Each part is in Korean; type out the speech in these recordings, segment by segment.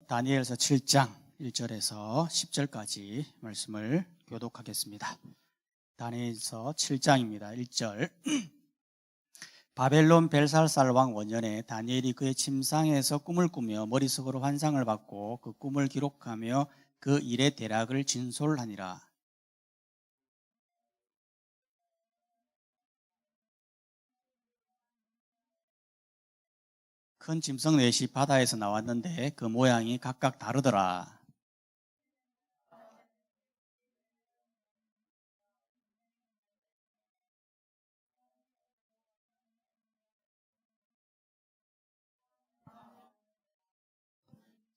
다니엘서 7장 1절에서 10절까지 말씀을 교독하겠습니다. 다니엘서 7장입니다. 1절. 바벨론 벨사살 왕 원년에 다니엘이 그의 침상에서 꿈을 꾸며 머릿속으로 환상을 받고 그 꿈을 기록하며 그 일의 대략을 진솔하니라. 큰 짐승 넷이 바다에서 나왔는데 그 모양이 각각 다르더라.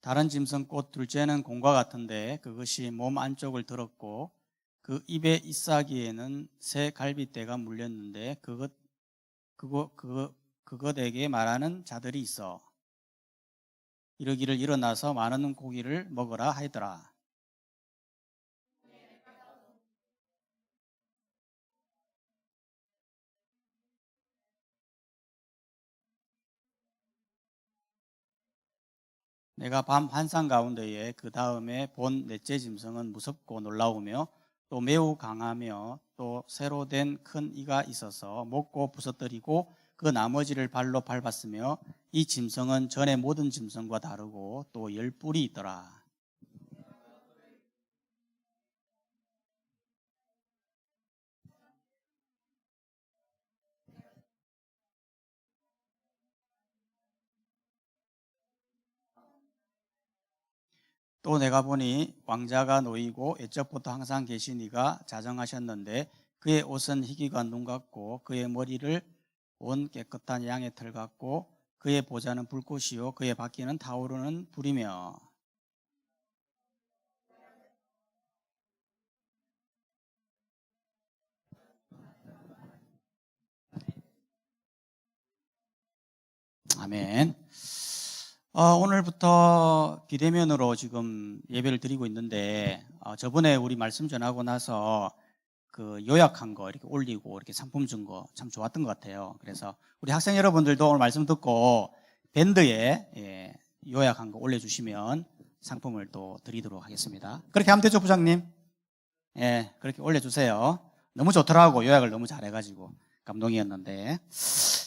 다른 짐승 꽃 둘째는 공과 같은데 그것이 몸 안쪽을 들었고 그 입의 잎사귀에는 새 갈빗대가 물렸는데 그것에게 말하는 자들이 있어 이르기를 일어나서 많은 고기를 먹으라 하더라. 내가 밤 환상 가운데에 그 다음에 본 넷째 짐승은 무섭고 놀라우며 또 매우 강하며 또 새로 된 큰 이가 있어서 먹고 부서뜨리고 그 나머지를 발로 밟았으며 이 짐승은 전의 모든 짐승과 다르고 또 10뿔이 있더라. 또 내가 보니 왕자가 놓이고 옛적부터 항상 계신 이가 자정하셨는데 그의 옷은 희기가 눈 같고 그의 머리를 온 깨끗한 양의 털 같고 그의 보좌는 불꽃이요 그의 바퀴는 타오르는 불이며. 아멘. 오늘부터 비대면으로 지금 예배를 드리고 있는데 저번에 우리 말씀 전하고 나서 그 요약한 거 이렇게 올리고 이렇게 상품 준 거 참 좋았던 것 같아요. 그래서 우리 학생 여러분들도 오늘 말씀 듣고 밴드에 요약한 거 올려주시면 상품을 또 드리도록 하겠습니다. 그렇게 하면 되죠, 부장님? 예, 그렇게 올려주세요. 너무 좋더라고. 요약을 너무 잘해가지고 감동이었는데.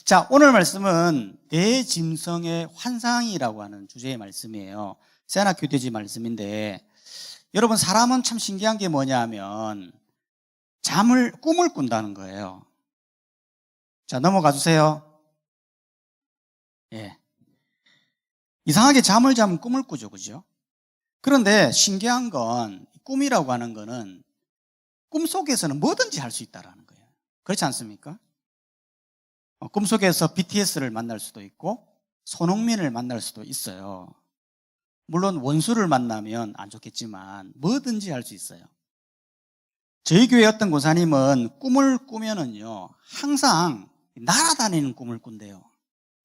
자, 오늘 말씀은 대짐승의 환상이라고 하는 주제의 말씀이에요. 세나큐티지 말씀인데, 여러분 사람은 참 신기한 게 뭐냐 하면 꿈을 꾼다는 거예요. 자, 넘어가 주세요. 예. 이상하게 잠을 자면 꿈을 꾸죠, 그죠? 그런데 신기한 건 꿈이라고 하는 거는 꿈속에서는 뭐든지 할 수 있다는 거예요. 그렇지 않습니까? 꿈속에서 BTS를 만날 수도 있고 손흥민을 만날 수도 있어요. 물론 원수를 만나면 안 좋겠지만 뭐든지 할 수 있어요. 저희 교회 어떤 권사님은 꿈을 꾸면은요 항상 날아다니는 꿈을 꾼대요.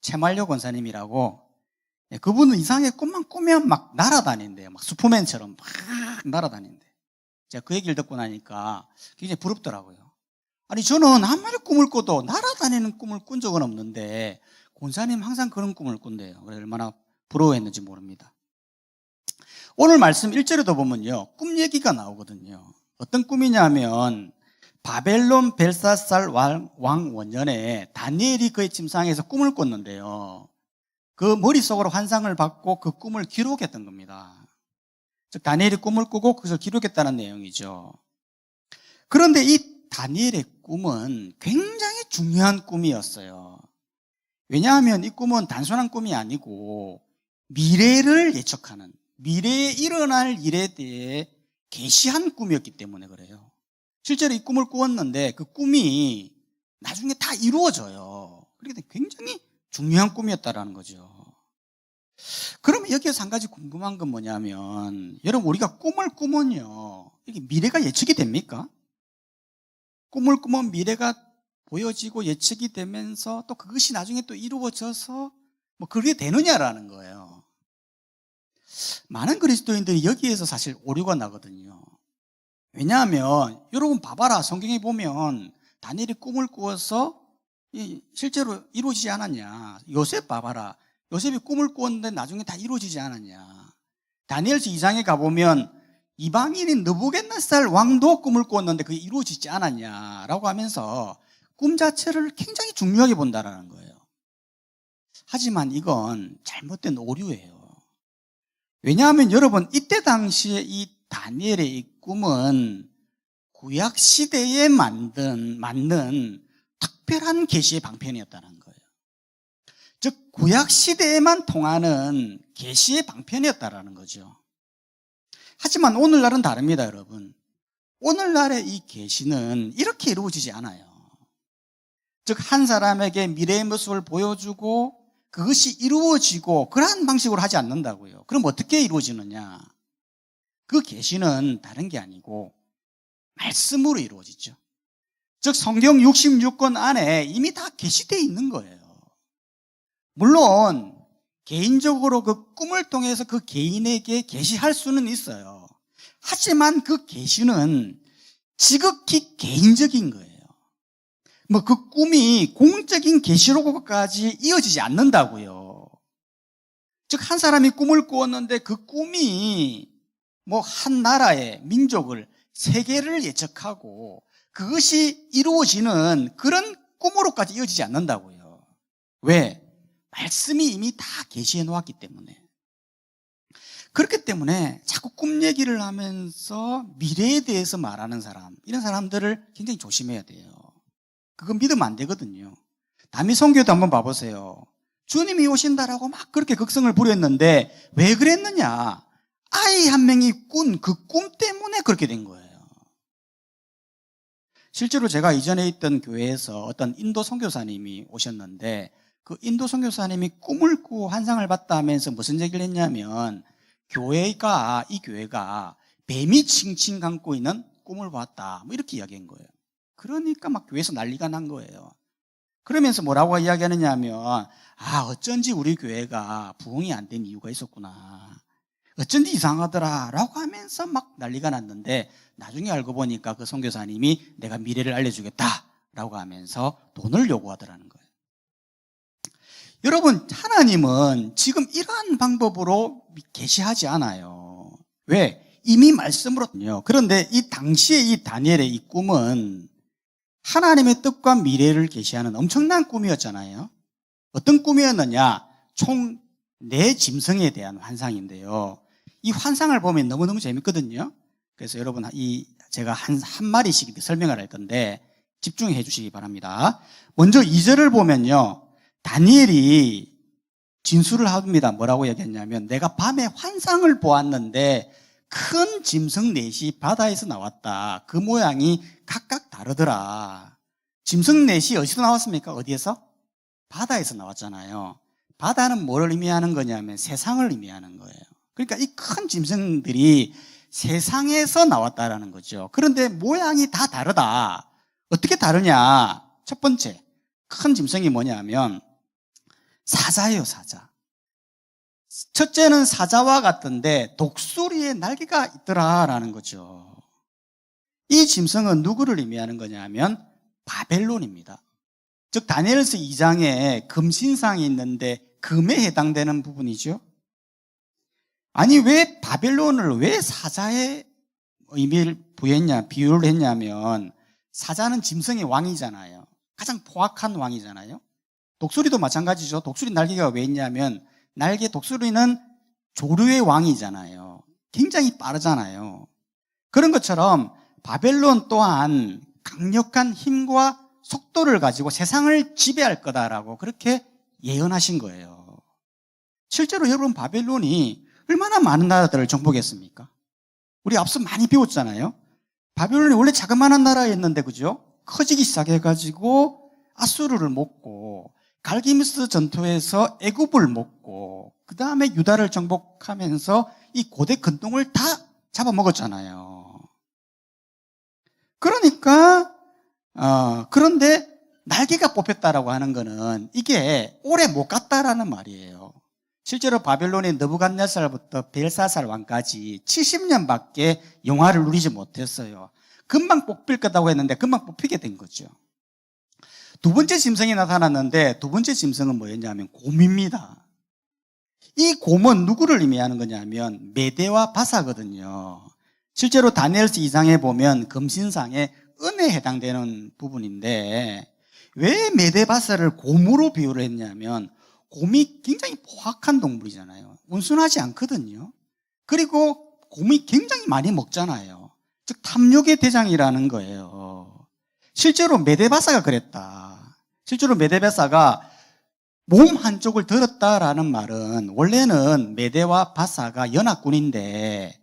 최말려 권사님이라고. 그분은 이상하게 꿈만 꾸면 막 날아다닌대요. 막 슈퍼맨처럼 막 날아다닌대. 제가 그 얘기를 듣고 나니까 굉장히 부럽더라고요. 아니 저는 아무리 꿈을 꿔도 날아다니는 꿈을 꾼 적은 없는데 권사님 항상 그런 꿈을 꾼대요. 그래서 얼마나 부러워했는지 모릅니다. 오늘 말씀 1절에도 보면요 꿈 얘기가 나오거든요. 어떤 꿈이냐면 바벨론 벨사살 왕 원년에 다니엘이 그의 침상에서 꿈을 꿨는데요. 그 머릿속으로 환상을 받고 그 꿈을 기록했던 겁니다. 즉 다니엘이 꿈을 꾸고 그것을 기록했다는 내용이죠. 그런데 이 다니엘의 꿈은 굉장히 중요한 꿈이었어요. 왜냐하면 이 꿈은 단순한 꿈이 아니고 미래를 예측하는, 미래에 일어날 일에 대해 계시한 꿈이었기 때문에 그래요. 실제로 이 꿈을 꾸었는데 그 꿈이 나중에 다 이루어져요. 그렇기 때문에 굉장히 중요한 꿈이었다라는 거죠. 그러면 여기에서 한 가지 궁금한 건 뭐냐면 여러분 우리가 꿈을 꾸면요 이게 미래가 예측이 됩니까? 꿈을 꾸면 미래가 보여지고 예측이 되면서 또 그것이 나중에 또 이루어져서 뭐 그게 되느냐라는 거예요. 많은 그리스도인들이 여기에서 사실 오류가 나거든요. 왜냐하면 여러분 봐봐라 성경에 보면 다니엘이 꿈을 꾸어서 실제로 이루어지지 않았냐. 요셉 봐봐라. 요셉이 꿈을 꾸었는데 나중에 다 이루어지지 않았냐. 다니엘서 2장에 가보면 이방인인 느부갓네살 왕도 꿈을 꾸었는데 그게 이루어지지 않았냐라고 하면서 꿈 자체를 굉장히 중요하게 본다라는 거예요. 하지만 이건 잘못된 오류예요. 왜냐하면 여러분, 이때 당시에 이 다니엘의 이 꿈은 구약 시대에 맞는 특별한 계시의 방편이었다는 거예요. 즉 구약 시대에만 통하는 계시의 방편이었다라는 거죠. 하지만 오늘날은 다릅니다, 여러분. 오늘날의 이 계시는 이렇게 이루어지지 않아요. 즉 한 사람에게 미래의 모습을 보여주고 그것이 이루어지고 그러한 방식으로 하지 않는다고요. 그럼 어떻게 이루어지느냐? 그 계시는 다른 게 아니고 말씀으로 이루어지죠. 즉 성경 66권 안에 이미 다 계시되어 있는 거예요. 물론 개인적으로 그 꿈을 통해서 그 개인에게 계시할 수는 있어요. 하지만 그 계시는 지극히 개인적인 거예요. 뭐 그 꿈이 공적인 계시로까지 이어지지 않는다고요. 즉 한 사람이 꿈을 꾸었는데 그 꿈이 뭐 한 나라의 민족을 세계를 예측하고 그것이 이루어지는 그런 꿈으로까지 이어지지 않는다고요. 왜? 말씀이 이미 다 계시해 놓았기 때문에. 그렇기 때문에 자꾸 꿈 얘기를 하면서 미래에 대해서 말하는 사람, 이런 사람들을 굉장히 조심해야 돼요. 그거 믿으면 안 되거든요. 다미 선교도 한번 봐보세요. 주님이 오신다라고 막 그렇게 극성을 부렸는데 왜 그랬느냐? 아이 한 명이 꾼 그 꿈 때문에 그렇게 된 거예요. 실제로 제가 이전에 있던 교회에서 어떤 인도 선교사님이 오셨는데 그 인도 선교사님이 꿈을 꾸고 환상을 봤다 하면서 무슨 얘기를 했냐면 이 교회가 뱀이 칭칭 감고 있는 꿈을 봤다, 뭐 이렇게 이야기한 거예요. 그러니까 막 교회에서 난리가 난 거예요. 그러면서 뭐라고 이야기하느냐 하면 어쩐지 우리 교회가 부흥이 안 된 이유가 있었구나, 어쩐지 이상하더라 라고 하면서 막 난리가 났는데 나중에 알고 보니까 그 선교사님이 내가 미래를 알려주겠다 라고 하면서 돈을 요구하더라는 거예요. 여러분, 하나님은 지금 이러한 방법으로 계시하지 않아요. 왜? 이미 말씀으로요. 그런데 이 당시에 이 다니엘의 이 꿈은 하나님의 뜻과 미래를 계시하는 엄청난 꿈이었잖아요. 어떤 꿈이었느냐? 총 4짐승에 대한 환상인데요. 이 환상을 보면 너무너무 재밌거든요. 그래서 여러분, 제가 한 마리씩 이렇게 설명을 할 건데 집중해 주시기 바랍니다. 먼저 2절을 보면요, 다니엘이 진술을 합니다. 뭐라고 얘기했냐면 내가 밤에 환상을 보았는데 큰 짐승 4이 바다에서 나왔다. 그 모양이 각각 다르더라. 짐승 4이 어디서 나왔습니까? 어디에서? 바다에서 나왔잖아요. 바다는 뭘 의미하는 거냐면 세상을 의미하는 거예요. 그러니까 이 큰 짐승들이 세상에서 나왔다라는 거죠. 그런데 모양이 다 다르다. 어떻게 다르냐? 첫 번째, 큰 짐승이 뭐냐면 사자예요, 사자. 첫째는 사자와 같던데 독수리의 날개가 있더라라는 거죠. 이 짐승은 누구를 의미하는 거냐면 바벨론입니다. 즉 다니엘서 2장에 금신상이 있는데 금에 해당되는 부분이죠. 아니 왜 바벨론을 왜 사자의 의미를 부여했냐, 비유를 했냐면 사자는 짐승의 왕이잖아요. 가장 포악한 왕이잖아요. 독수리도 마찬가지죠. 독수리 날개가 왜 있냐면 독수리는 조류의 왕이잖아요. 굉장히 빠르잖아요. 그런 것처럼 바벨론 또한 강력한 힘과 속도를 가지고 세상을 지배할 거다라고 그렇게 예언하신 거예요. 실제로 여러분, 바벨론이 얼마나 많은 나라들을 정복했습니까? 우리 앞서 많이 배웠잖아요. 바벨론이 원래 자그마한 나라였는데, 그죠? 커지기 시작해가지고 아수르를 먹고 갈기미스 전투에서 애굽을 먹고 그 다음에 유다를 정복하면서 이 고대 근동을 다 잡아먹었잖아요. 그러니까 그런데 날개가 뽑혔다라고 하는 거는 이게 오래 못 갔다라는 말이에요. 실제로 바벨론의 느부갓네살부터 벨사살 왕까지 70년밖에 영화를 누리지 못했어요. 금방 뽑힐 거다고 했는데 금방 뽑히게 된 거죠. 두 번째 짐승이 나타났는데 두 번째 짐승은 뭐였냐면 곰입니다. 이 곰은 누구를 의미하는 거냐면 메대와 바사거든요. 실제로 다니엘서 2장에 보면 금신상의 은에 해당되는 부분인데 왜 메대바사를 곰으로 비유를 했냐면 곰이 굉장히 포악한 동물이잖아요. 온순하지 않거든요. 그리고 곰이 굉장히 많이 먹잖아요. 즉 탐욕의 대장이라는 거예요. 실제로 메대바사가 그랬다. 실제로 메대바사가 몸 한쪽을 들었다라는 말은 원래는 메대와 바사가 연합군인데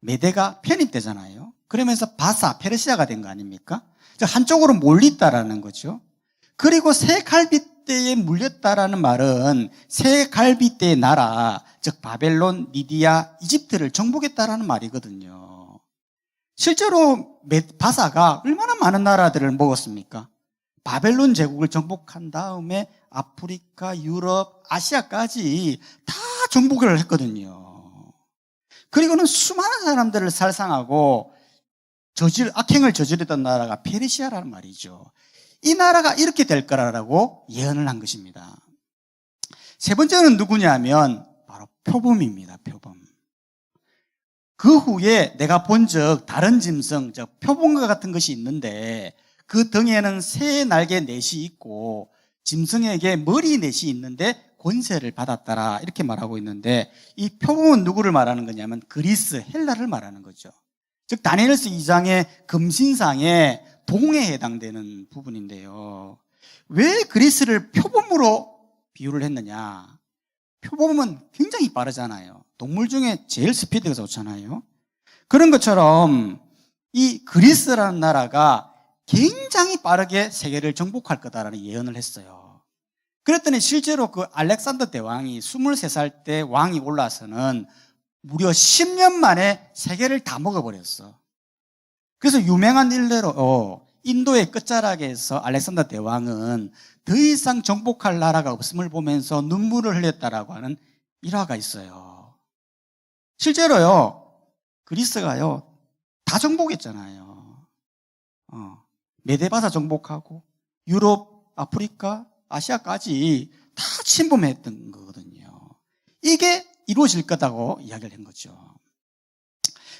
메대가 편입되잖아요. 그러면서 바사, 페르시아가 된 거 아닙니까? 즉 한쪽으로 몰렸다라는 거죠. 그리고 새 갈빗대에 물렸다라는 말은 새 갈빗대의 나라, 즉 바벨론, 리디아, 이집트를 정복했다라는 말이거든요. 실제로 바사가 얼마나 많은 나라들을 먹었습니까? 바벨론 제국을 정복한 다음에 아프리카, 유럽, 아시아까지 다 정복을 했거든요. 그리고는 수많은 사람들을 살상하고 악행을 저지르던 나라가 페르시아라는 말이죠. 이 나라가 이렇게 될 거라고 예언을 한 것입니다. 세 번째는 누구냐면 바로 표범입니다. 표범. 그 후에 내가 본 적 다른 짐승, 즉 표범과 같은 것이 있는데 그 등에는 새 날개 넷이 있고 짐승에게 머리 넷이 있는데 권세를 받았더라 이렇게 말하고 있는데 이 표범은 누구를 말하는 거냐면 그리스, 헬라를 말하는 거죠. 즉 다니엘서 2장의 금신상의 동에 해당되는 부분인데요. 왜 그리스를 표범으로 비유를 했느냐? 표범은 굉장히 빠르잖아요. 동물 중에 제일 스피드가 좋잖아요. 그런 것처럼 이 그리스라는 나라가 굉장히 빠르게 세계를 정복할 거다라는 예언을 했어요. 그랬더니 실제로 그 알렉산더 대왕이 23살 때 왕이 올라서는 무려 10년 만에 세계를 다 먹어버렸어. 그래서 유명한 일례로 인도의 끝자락에서 알렉산더 대왕은 더 이상 정복할 나라가 없음을 보면서 눈물을 흘렸다라고 하는 일화가 있어요. 실제로요, 그리스가요, 다 정복했잖아요. 메데바사 정복하고 유럽, 아프리카, 아시아까지 다 침범했던 거거든요. 이게 이루어질 거다고 이야기를 한 거죠.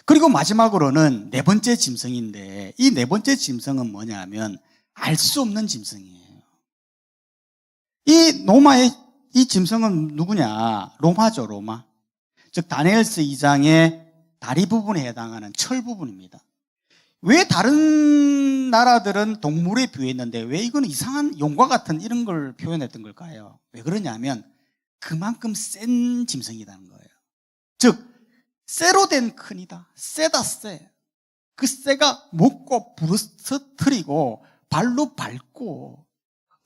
그리고 마지막으로는 네 번째 짐승인데 이 네 번째 짐승은 뭐냐면 알 수 없는 짐승이에요. 이 로마의 이 짐승은 누구냐? 로마죠, 로마. 즉 다니엘서 2장의 다리 부분에 해당하는 철 부분입니다. 왜 다른 나라들은 동물에 비유했는데 왜 이거는 이상한 용과 같은 이런 걸 표현했던 걸까요? 왜 그러냐면 그만큼 센 짐승이라는 거예요. 즉 쇠로 된 큰이다. 쇠다 쇠. 그 쇠가 먹고 부르스트리고 발로 밟고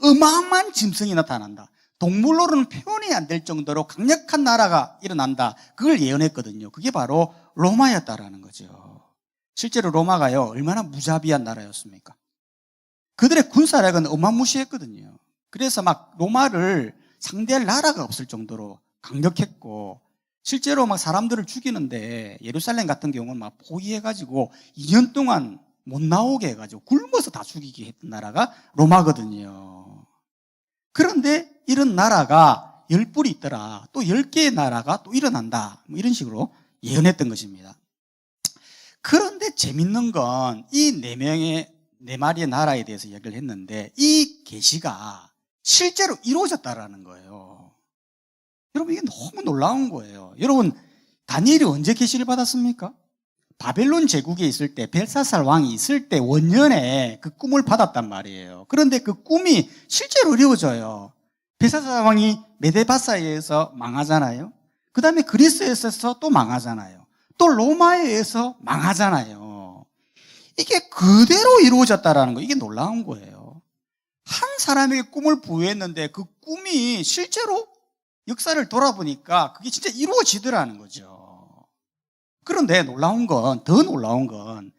어마어마한 짐승이 나타난다. 동물로는 표현이 안 될 정도로 강력한 나라가 일어난다. 그걸 예언했거든요. 그게 바로 로마였다라는 거죠. 실제로 로마가요 얼마나 무자비한 나라였습니까? 그들의 군사력은 어마무시했거든요. 그래서 막 로마를 상대할 나라가 없을 정도로 강력했고 실제로 막 사람들을 죽이는데 예루살렘 같은 경우는 막 포위해가지고 2년 동안 못 나오게 해가지고 굶어서 다 죽이게 했던 나라가 로마거든요. 그런데 이런 나라가 10뿔이 있더라. 또 10개의 나라가 또 일어난다. 뭐 이런 식으로 예언했던 것입니다. 그런데 재밌는 건 이 4마리의 나라에 대해서 이야기를 했는데 이 계시가 실제로 이루어졌다라는 거예요. 여러분 이게 너무 놀라운 거예요. 여러분 다니엘이 언제 계시를 받았습니까? 바벨론 제국에 있을 때 벨사살 왕이 있을 때 원년에 그 꿈을 받았단 말이에요. 그런데 그 꿈이 실제로 이루어져요. 벨사살 왕이 메데바사에 의해서 망하잖아요. 그 다음에 그리스에서 또 망하잖아요. 또 로마에 의해서 망하잖아요. 이게 그대로 이루어졌다라는 거, 이게 놀라운 거예요. 한 사람에게 꿈을 부여했는데 그 꿈이 실제로 역사를 돌아보니까 그게 진짜 이루어지더라는 거죠. 그런데 더 놀라운 건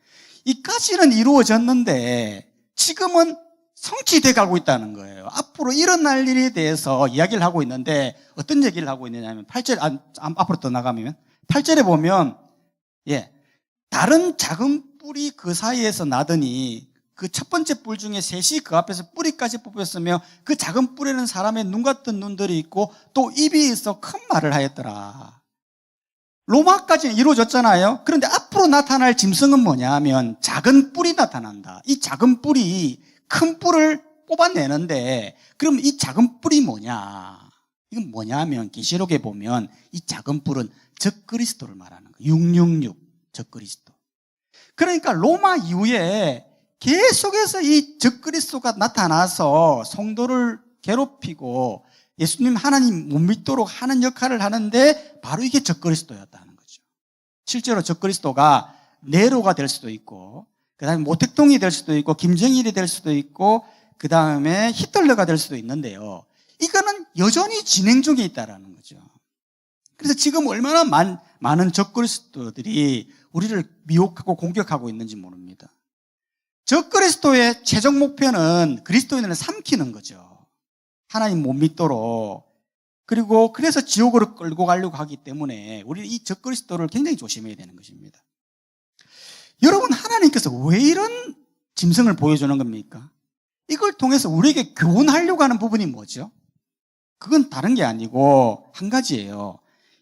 이까지는 이루어졌는데 지금은 성취돼 가고 있다는 거예요. 앞으로 일어날 일에 대해서 이야기를 하고 있는데 어떤 얘기를 하고 있느냐면 8절, 앞으로 더 나가면 8절에 보면 다른 작은 뿔이 그 사이에서 나더니 그 첫 번째 뿔 중에 셋이 그 앞에서 뿌리까지 뽑혔으며 그 작은 뿔에는 사람의 눈 같은 눈들이 있고 또 입이 있어 큰 말을 하였더라. 로마까지는 이루어졌잖아요. 그런데 앞으로 나타날 짐승은 뭐냐 하면 작은 뿔이 나타난다. 이 작은 뿔이 큰 뿔을 뽑아내는데 그럼 이 작은 뿔이 뭐냐? 이건 뭐냐 하면 계시록에 보면 이 작은 뿔은 적그리스도를 말하는 거예요. 666 적그리스도. 그러니까 로마 이후에 계속해서 이 적그리스도가 나타나서 성도를 괴롭히고 예수님 하나님 못 믿도록 하는 역할을 하는데 바로 이게 적그리스도였다는 거죠. 실제로 적그리스도가 네로가 될 수도 있고 그다음에 모택동이 될 수도 있고 김정일이 될 수도 있고 그다음에 히틀러가 될 수도 있는데요. 이거는 여전히 진행 중에 있다라는 거죠. 그래서 지금 얼마나 많은 적그리스도들이 우리를 미혹하고 공격하고 있는지 모릅니다. 적그리스도의 최종 목표는 그리스도인을 삼키는 거죠. 하나님 못 믿도록. 그리고 그래서 지옥으로 끌고 가려고 하기 때문에 우리는 이 적그리스도를 굉장히 조심해야 되는 것입니다. 여러분, 하나님께서 왜 이런 짐승을 보여주는 겁니까? 이걸 통해서 우리에게 교훈하려고 하는 부분이 뭐죠? 그건 다른 게 아니고 한 가지예요.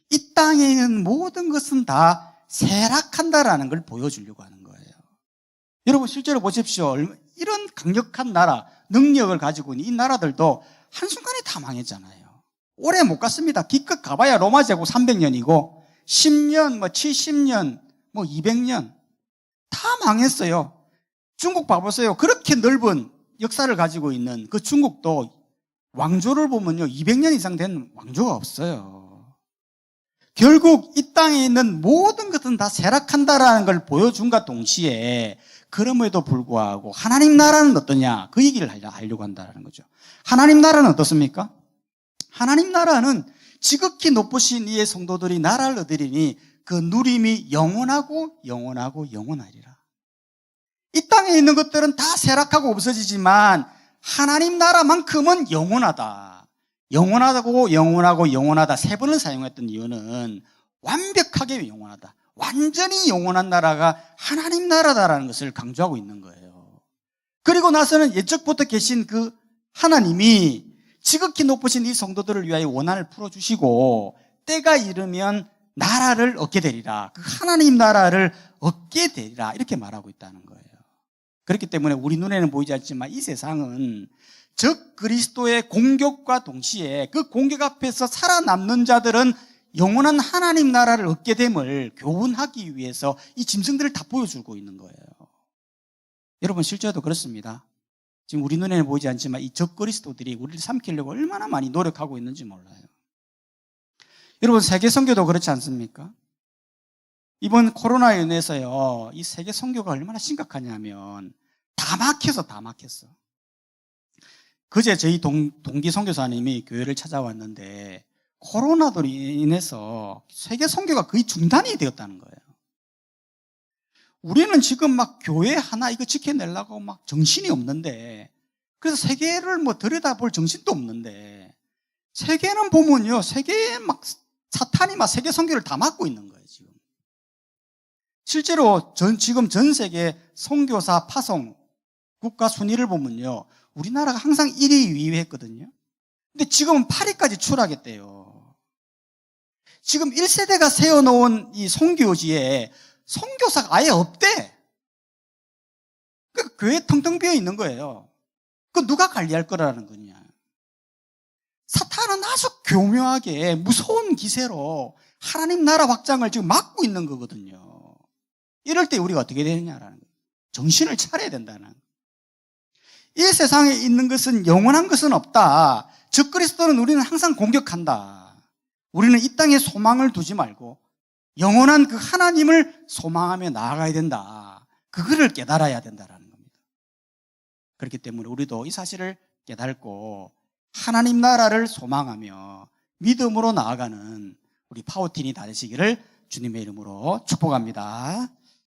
이 땅에 있는 모든 것은 다 쇠락한다라는 걸 보여주려고 하는 거예요. 여러분 실제로 보십시오. 이런 강력한 나라, 능력을 가지고 있는 이 나라들도 한순간에 다 망했잖아요. 오래 못 갔습니다. 기껏 가봐야 로마 제국 300년이고 10년, 70년, 200년 다 망했어요. 중국 봐보세요. 그렇게 넓은 역사를 가지고 있는 그 중국도 왕조를 보면요 200년 이상 된 왕조가 없어요. 결국 이 땅에 있는 모든 것은 다 쇠락한다라는 걸 보여준과 동시에 그럼에도 불구하고 하나님 나라는 어떠냐 그 얘기를 하려고 한다는 거죠. 하나님 나라는 어떻습니까? 하나님 나라는 지극히 높으신 이의 성도들이 나라를 얻으리니 그 누림이 영원하고 영원하고 영원하리라. 이 땅에 있는 것들은 다 쇠락하고 없어지지만 하나님 나라만큼은 영원하다. 영원하다고 영원하고 영원하다 세 번을 사용했던 이유는 완벽하게 영원하다. 완전히 영원한 나라가 하나님 나라다라는 것을 강조하고 있는 거예요. 그리고 나서는 옛적부터 계신 그 하나님이 지극히 높으신 이 성도들을 위하여 원한을 풀어주시고 때가 이르면 나라를 얻게 되리라. 그 하나님 나라를 얻게 되리라. 이렇게 말하고 있다는 거예요. 그렇기 때문에 우리 눈에는 보이지 않지만 이 세상은 적 그리스도의 공격과 동시에 그 공격 앞에서 살아남는 자들은 영원한 하나님 나라를 얻게 됨을 교훈하기 위해서 이 짐승들을 다 보여주고 있는 거예요. 여러분 실제로도 그렇습니다. 지금 우리 눈에는 보이지 않지만 이 적 그리스도들이 우리를 삼키려고 얼마나 많이 노력하고 있는지 몰라요. 여러분 세계 선교도 그렇지 않습니까? 이번 코로나로 인해서요, 이 세계 선교가 얼마나 심각하냐면 다 막혔어. 그제 저희 동기 선교사님이 교회를 찾아왔는데 코로나로 인해서 세계 선교가 거의 중단이 되었다는 거예요. 우리는 지금 막 교회 하나 이거 지켜내려고 막 정신이 없는데, 그래서 세계를 들여다볼 정신도 없는데, 세계는 보면요, 세계에 막 사탄이 막 세계 선교를 다 막고 있는 거예요, 지금. 실제로 지금 전 세계 선교사 파송 국가 순위를 보면요, 우리나라가 항상 1위, 2위 했거든요. 근데 지금은 8위까지 추락했대요. 지금 1세대가 세워놓은 이 선교지에 선교사가 아예 없대. 그 교회 텅텅 비어 있는 거예요. 그 누가 관리할 거라는 거냐. 사탄은 아주 교묘하게 무서운 기세로 하나님 나라 확장을 지금 막고 있는 거거든요. 이럴 때 우리가 어떻게 되느냐라는 거예요. 정신을 차려야 된다는 거예요. 이 세상에 있는 것은 영원한 것은 없다. 즉 그리스도는 우리는 항상 공격한다. 우리는 이 땅에 소망을 두지 말고 영원한 그 하나님을 소망하며 나아가야 된다. 그거를 깨달아야 된다라는 겁니다. 그렇기 때문에 우리도 이 사실을 깨닫고 하나님 나라를 소망하며 믿음으로 나아가는 우리 파워틴이 다 되시기를 주님의 이름으로 축복합니다.